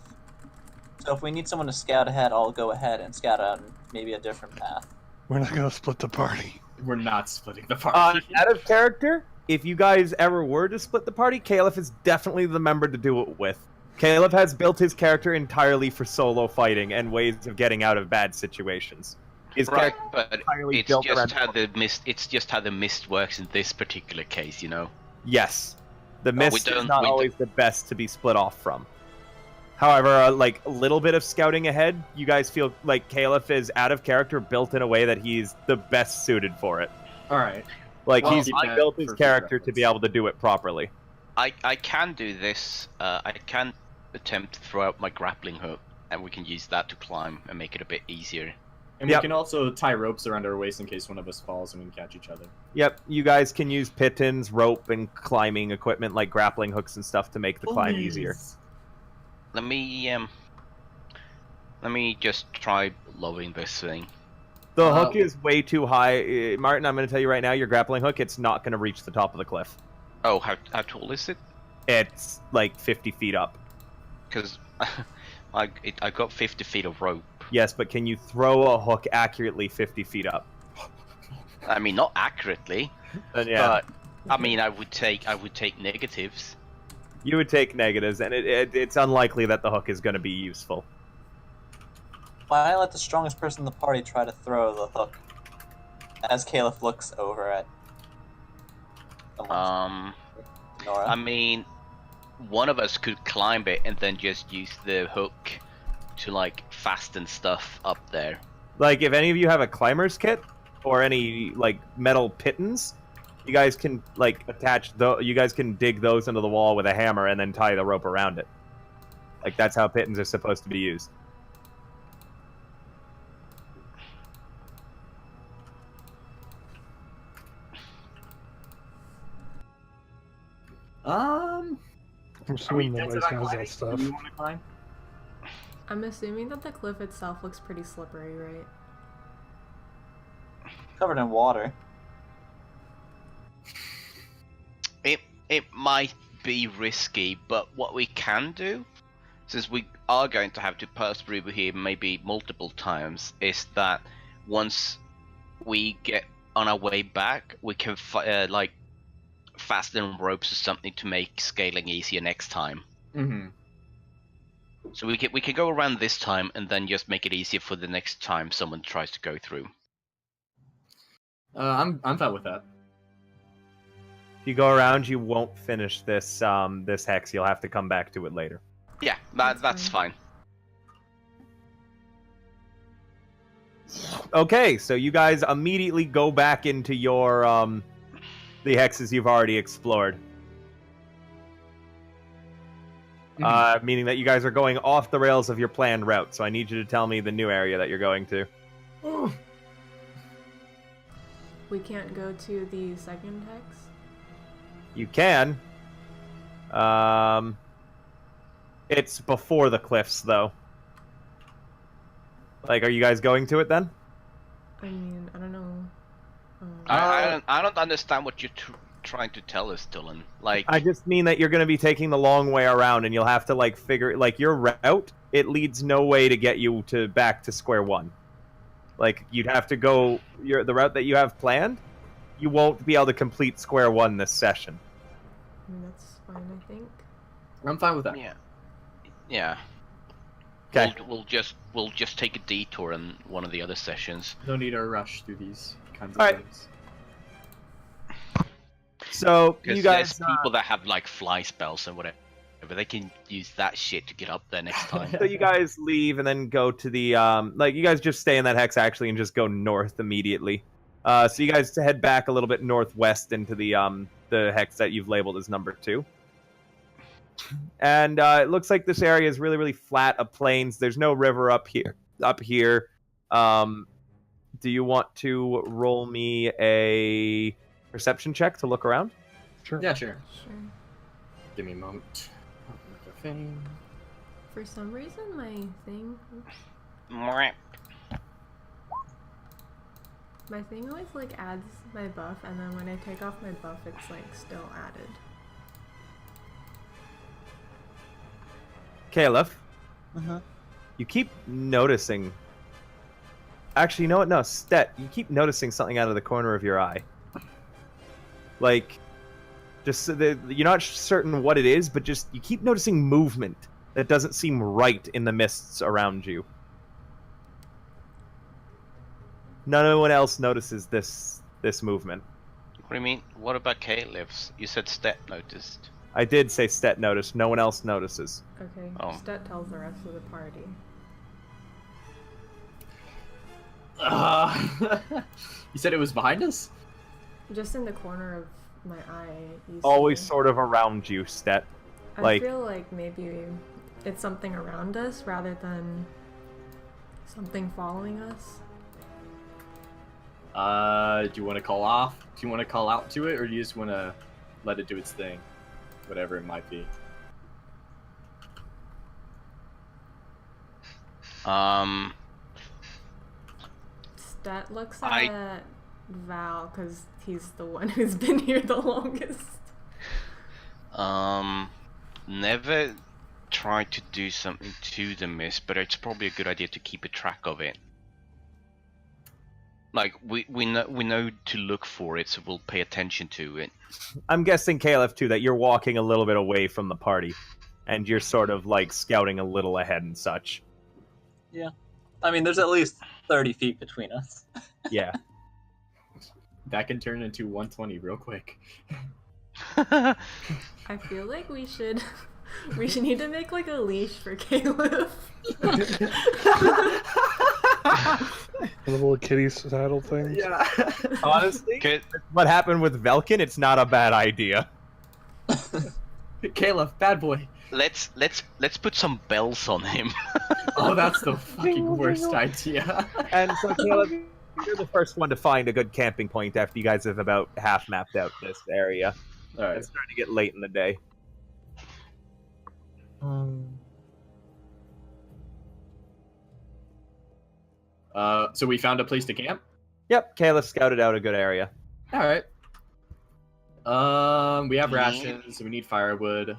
So if we need someone to scout ahead, I'll go ahead and scout out maybe a different path. We're not gonna split the party. We're not splitting the party. Out of character, if you guys ever were to split the party, Kalef is definitely the member to do it with. Kalef has built his character entirely for solo fighting and ways of getting out of bad situations. His Right, character but entirely it's built just around- how the mist. It's just how the mist works in this particular case, you know. Yes. The mist is don't- not we always the best to be split off from. However, like a little bit of scouting ahead, you guys feel like Kalef is out of character, built in a way that he's the best suited for it. Alright. Like Well, he's keep that built his for character to reference. be able to do it properly. I can do this. I can attempt to throw out my grappling hook, and we can use that to climb and make it a bit easier. And Yep. we can also tie ropes around our waist in case one of us falls and we can catch each other. Yep, you guys can use pitons, rope, and climbing equipment like grappling hooks and stuff to make the climb easier. Let me just try lowering this thing. The hook is way too high. Martin, I'm going to tell you right now, your grappling hook, it's not going to reach the top of the cliff. Oh, how tall is it? It's like 50 feet up. Because I got 50 feet of rope. Yes, but can you throw a hook accurately 50 feet up? I mean, not accurately, Yeah. but I mean, I would take negatives. You would take negatives, and it's unlikely that the hook is going to be useful. Why don't I let the strongest person in the party try to throw the hook? As Kalef looks over at someone. Dinora? I mean, one of us could climb it and then just use the hook to like fasten stuff up there. Like, if any of you have a climber's kit or any like metal pittons, you guys can like attach you guys can dig those into the wall with a hammer and then tie the rope around it. Like, that's how pittons are supposed to be used. I'm assuming Are we nobody dented on has climbing? that stuff. Do you want to climb? I'm assuming that the cliff itself looks pretty slippery, right? Covered in water. It might be risky, but what we can do, since we are going to have to pass through here maybe multiple times, is that once we get on our way back, we can like fasten ropes or something to make scaling easier next time. Mm-hmm. So we can go around this time and then just make it easier for the next time someone tries to go through. I'm fine with that. If you go around, you won't finish this this hex. You'll have to come back to it later. Yeah, That's that's fine. Okay, so you guys immediately go back into your the hexes you've already explored. Meaning that you guys are going off the rails of your planned route. So I need you to tell me the new area that you're going to. We can't go to the second hex? You can. It's before the cliffs, though. Like, are you guys going to it then? I mean, I don't know. I don't understand what you're trying to tell us, Dylan. Like, I just mean that you're going to be taking the long way around, and you'll have to like figure like your route. It leads no way to get you back to square one. Like, you'd have to go the route that you have planned. You won't be able to complete square one this session. I mean, that's fine, I think. I'm fine with that. yeah. Okay. We'll just take a detour in one of the other sessions. No need to rush through these kinds of Alright. things. So Because you guys, there's people that have like fly spells and whatever, but they can use that shit to get up there next time. so you guys leave and then go to the like you guys just stay in that hex actually and just go north immediately. So you guys head back a little bit northwest into the hex that you've labeled as number 2. And it looks like this area is really, really flat of plains. There's no river up here. Do you want to roll me a perception check to look around? Sure. Yeah, sure. Sure. Give me a moment. Open up the thing. For some reason, my thing... Mwah. My thing always, like, adds my buff, and then when I take off my buff, it's, like, still added. Kalef, Uh-huh. you keep noticing... Actually, you know what? No, Stet, you keep noticing something out of the corner of your eye. Like, just so that you're not certain what it is, but just you keep noticing movement that doesn't seem right in the mists around you. No one else notices this movement. What do you mean? What about Caleb's? You said Stet noticed. I did say Stet noticed. No one else notices. Okay, Oh. Stet tells the rest of the party. You said it was behind us? Just in the corner of my eye. You Always see- sort of around you, Stet. I like- feel like maybe it's something around us rather than something following us. Do you want to call off? Do you want to call out to it, or do you just want to let it do its thing? Whatever it might be. Stet looks I- at Val because he's the one who's been here the longest. Never try to do something to the mist, but it's probably a good idea to keep a track of it. Like we know to look for it, so we'll pay attention to it. I'm guessing, Kalef, too, that you're walking a little bit away from the party. And you're sort of, like, scouting a little ahead and such. I mean, there's at least 30 feet between us. Yeah. That can turn into 120 real quick. I feel like we should need to make like a leash for Caleb. The little kitty saddle things. Yeah. Honestly, Could, what happened with Velkin, it's not a bad idea. Caleb, bad boy. let's put some bells on him. Oh, that's the fucking worst idea. And so, Caleb, you're the first one to find a good camping point after you guys have about half mapped out this area. All right. It's starting to get late in the day. So we found a place to camp. Yep, Caleb scouted out a good area. All right. We have rations, so we need firewood.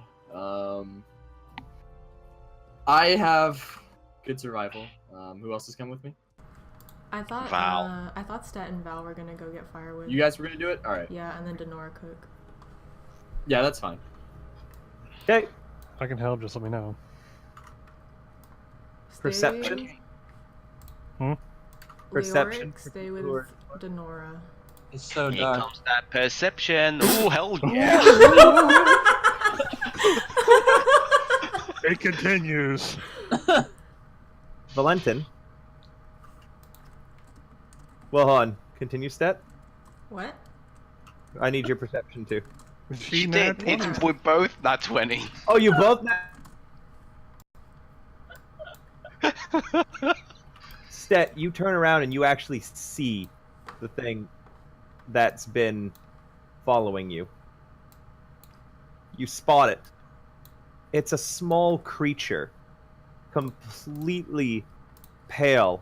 I have good survival. Who else is coming with me? I thought Val. I thought Stet and Val were gonna go get firewood. You guys were gonna do it. All right. Yeah, and then Dinora cook. Yeah, that's fine. Okay, If I can help, just let me know. Stay- perception. Hmm? Perception. Leoric, stay with Leoric. Dinora. It's so Here dark. comes that perception. Ooh, hell yeah. It continues. Valentin. Well, hold on. Continue, Stet. What? I need your perception too. She nat did. It's, 20? we're both not 20. Oh, you both. Stet, you turn around and you actually see the thing that's been following you. You spot it. It's a small creature, completely pale,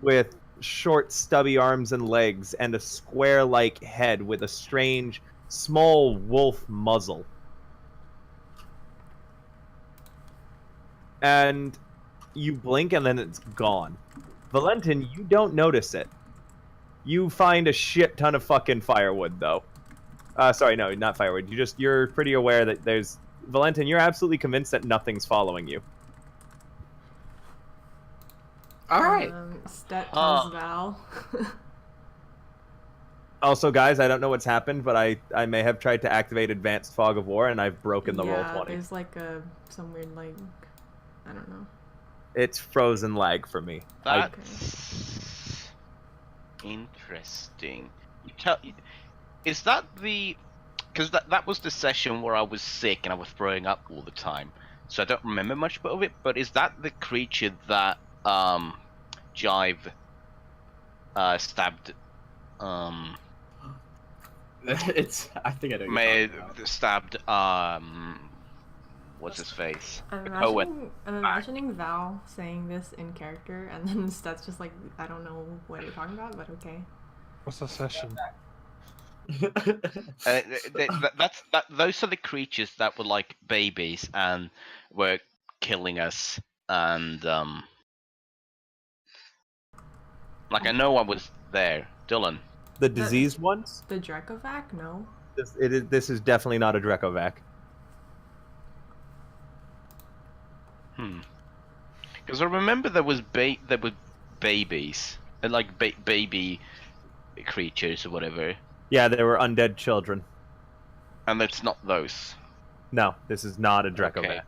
with short, stubby arms and legs, and a square-like head with a strange, small wolf muzzle. And you blink and then it's gone. Valentin, you don't notice it. You find a shit ton of fucking firewood, though. Sorry, no, not firewood. You're pretty aware that there's... Valentin, you're absolutely convinced that nothing's following you. All right. Stet tells Val. Also, guys, I don't know what's happened, but I may have tried to activate Advanced Fog of War, and I've broken the roll 20. There's like some weird like, I don't know. It's frozen lag for me. That's interesting. Is that the... Because that was the session where I was sick and I was throwing up all the time. So I don't remember much of it, but is that the creature that Jive stabbed... It's. I think I know. Stabbed what's his face? I'm imagining Val saying this in character, and then Stet's just like, I don't know what you're talking about, but okay. What's the session? Those are the creatures that were like babies and were killing us, and like I know I was there, Dylan. The diseased ones? The Drekovac? No. This is definitely not a Drekovac. Because I remember there were babies, like baby creatures or whatever. Yeah, they were undead children. And it's not those. No, this is not a Drekovac. Okay.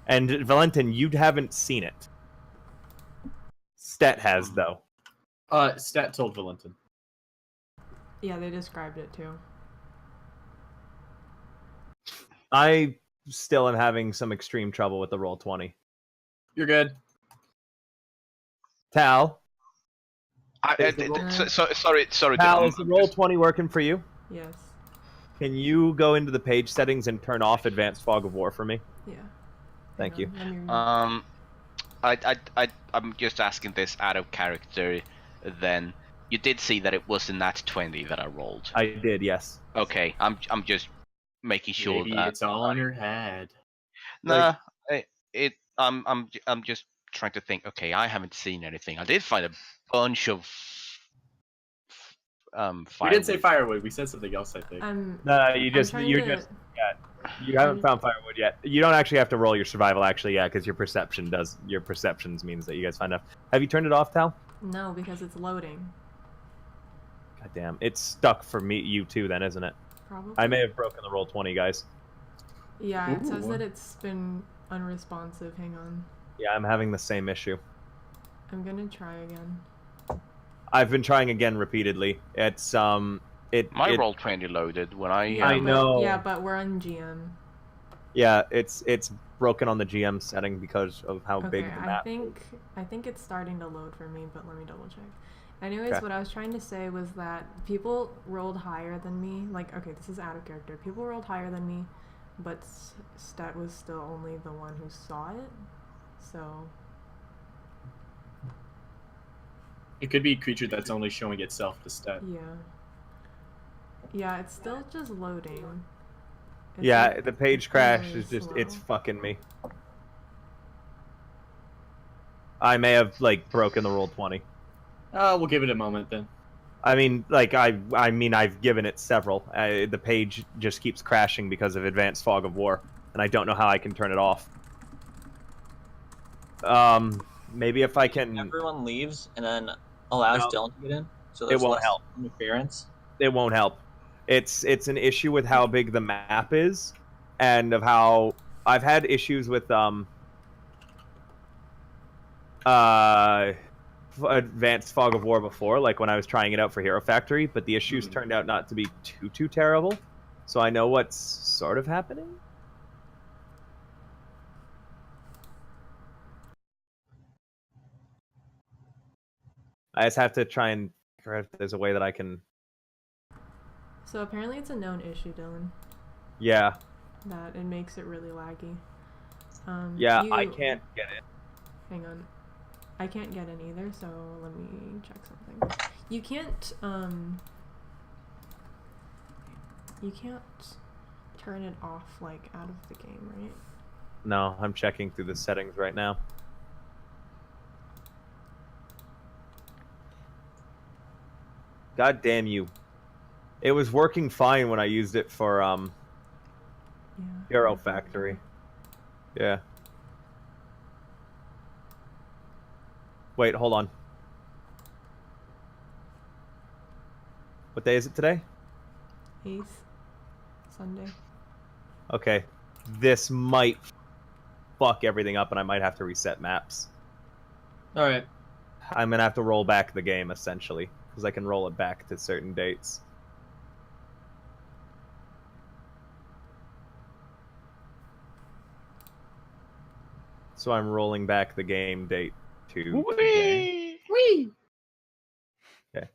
And Valentin, you haven't seen it. Stet has, though. Stet told Valentin. Yeah, they described it too. I still am having some extreme trouble with the roll 20. You're good. Tal? Sorry. Tal, is the roll 20 working for you? Yes. Can you go into the page settings and turn off Advanced Fog of War for me? Yeah. Thank you. I'm just asking this out of character. Then you did see that it was in that 20 that I rolled. I did, yes. Okay, I'm just making sure Maybe that it's all in your head. nah. I'm just trying to think. Okay, I haven't seen anything. I did find a bunch of We didn't say firewood. We said something else. I think. No, you haven't found firewood yet. You don't actually have to roll your survival, actually, yeah, because your perceptions means that you guys find enough. Have you turned it off, Tal? No, because it's loading. God damn, it's stuck for you too, then, isn't it? Probably. I may have broken the roll 20, guys. Yeah, it says Ooh. that it's been unresponsive. Hang on. Yeah, I'm having the same issue. I'm gonna try again. I've been trying again repeatedly. It's My it roll 20 loaded when I. Yeah, I but, know. Yeah, but we're on GM. Yeah, it's broken on the GM setting because of how big Okay, the map I think it's starting to load for me, but let me double check. Anyways, Okay. what I was trying to say was that people rolled higher than me. Like, okay, this is out of character. People rolled higher than me, but Stet was still only the one who saw it. So, It could be a creature that's only showing itself to Stet. yeah. Yeah, it's still just loading. It's Yeah, like the page crash really is just it's slow. fucking me. I may have like broken the roll 20. We'll give it a moment then. I mean, like I mean I've given it several. The page just keeps crashing because of Advanced Fog of War, and I don't know how I can turn it off. Maybe if I can. Everyone leaves and then allows No. Dylan to get in, so It there's won't less help. interference. It won't help. It's an issue with how big the map is, and of how I've had issues with Advanced Fog of War before, like when I was trying it out for Hero Factory, but the issues turned out not to be too terrible. So I know what's sort of happening. I just have to try and figure out if there's a way that I can. So apparently it's a known issue, Dylan. Yeah, That it makes it really laggy. yeah, You, I can't get it. Hang on. I can't get in either, so let me check something. You can't turn it off like out of the game, right? No, I'm checking through the settings right now. God damn you. It was working fine when I used it for Yeah. Hero Factory. Yeah. Wait, hold on. What day is it today? 8th Sunday. Okay. This might fuck everything up and I might have to reset maps. Alright. I'm gonna have to roll back the game essentially, because I can roll it back to certain dates. So I'm rolling back the game date to today. Whee! Okay.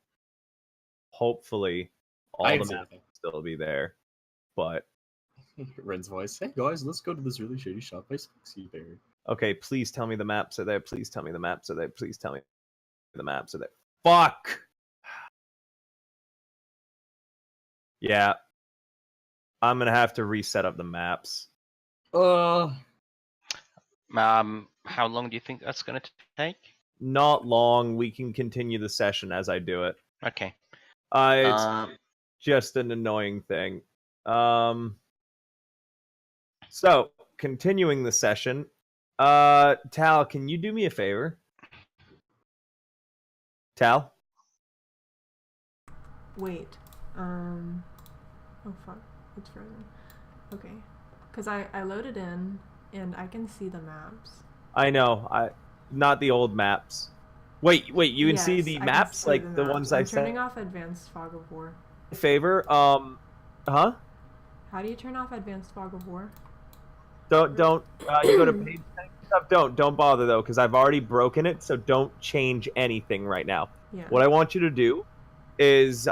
Hopefully, all I the didn't say maps anything. will still be there, but Ren's voice. Hey guys, let's go to this really shady shop by Sea Bear. okay. Please tell me the maps are there. Please tell me the maps are there. Please tell me the maps are there. Fuck. Yeah. I'm gonna have to reset up the maps. How long do you think that's going to take? Not long. We can continue the session as I do it. Okay. It's just an annoying thing. So continuing the session. Tal, can you do me a favor? Tal? Wait. Oh fuck. It's frozen. Okay. Because I loaded in and I can see the maps. I know. Not the old maps. Wait, you can see Yes, the I can maps, see like the maps. ones I'm I turning sent. off Advanced Fog of War. Favor. Huh? How do you turn off Advanced Fog of War? Don't. You go to page stuff. Don't bother though, because I've already broken it. So don't change anything right now. Yeah. What I want you to do is